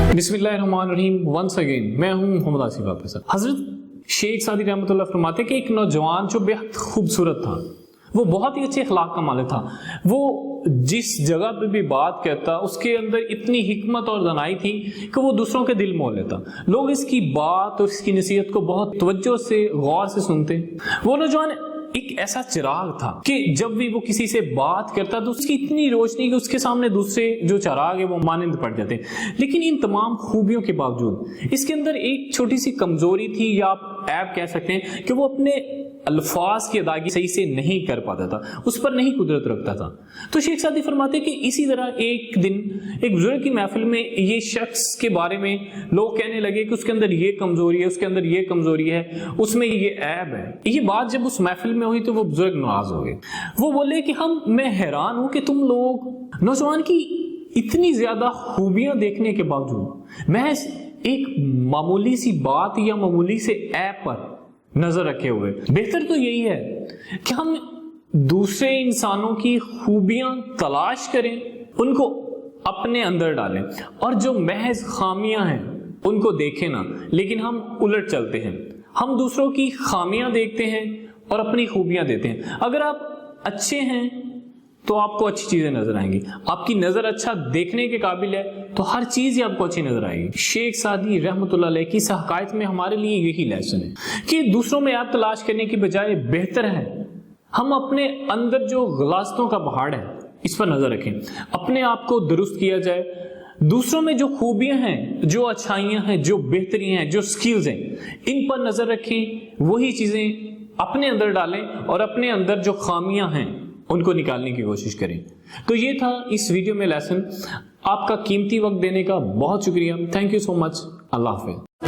बिस्मिल्लाहिर्रहमानिर्रहीम। Once again मैं हूं मोहम्मद आसिफ प्रोफेसर। हजरत शेख सादी रहमतुल्लाह फरमाते कि एक नौजवान जो बेहद खूबसूरत था, वो बहुत ही अच्छे अखलाक का मालिक था। वो जिस जगह पे भी बात करता उसके अंदर इतनी हिकमत और दानाई थी कि वो दूसरों के दिल मोह लेता। लोग इसकी बात और इसकी नसीहत को बहुत तवज्जो से गौर से सुनते। वो नौजवान एक ऐसा चिराग था कि जब भी वो किसी से बात करता तो उसकी इतनी रोशनी कि उसके सामने दूसरे जो चिराग है वो मानंद पड़ जाते। लेकिन इन तमाम खूबियों के बावजूद इसके अंदर एक छोटी सी कमजोरी थी, या आप ऐप कह सकते हैं कि वो अपने अल्फाज की अदायगी सही से नहीं कर पाता था, उस पर नहीं कुदरत रखता था। तो शेख सादी फरमाते कि इसी तरह एक दिन एक बुजुर्ग की महफिल में ये शख्स के बारे में लोग कहने लगे कि उसके अंदर ये कमजोरी है, उसके अंदर ये कमजोरी है, उसमें ये ऐब है। ये बात जब उस महफिल में हुई तो वो बुजुर्ग नाराज हो गए। वो बोले कि मैं हैरान हूं कि तुम लोग नौजवान की इतनी ज्यादा खूबियां देखने के बावजूद महज एक मामूली सी बात या मामूली से ऐप पर नजर रखे हुए। बेहतर तो यही है कि हम दूसरे इंसानों की खूबियां तलाश करें, उनको अपने अंदर डालें, और जो महज खामियां हैं उनको देखें ना, लेकिन हम उलट चलते हैं। हम दूसरों की खामियां देखते हैं और अपनी खूबियां देते हैं। अगर आप अच्छे हैं तो आपको अच्छी चीजें नजर आएंगी। आपकी नजर अच्छा देखने के काबिल है तो हर चीज ही आपको अच्छी नजर आएगी। शेख सादी रहमतुल्लाह अलैह की हकायत में हमारे लिए यही लेसन है कि दूसरों में ऐप तलाश करने की बजाय बेहतर है हम अपने अंदर जो गलास्तों का पहाड़ है इस पर नजर रखें, अपने आप को दुरुस्त किया जाए। दूसरों में जो खूबियां हैं, जो अच्छाइयां हैं, जो बेहतरी हैं, जो स्किल्स हैं, इन पर नजर रखें, वही चीजें अपने अंदर डालें और अपने अंदर जो खामियां हैं उनको निकालने की कोशिश करें। तो ये था इस वीडियो में लेसन। आपका कीमती वक्त देने का बहुत शुक्रिया। Thank you so much. Allah हाफिज़।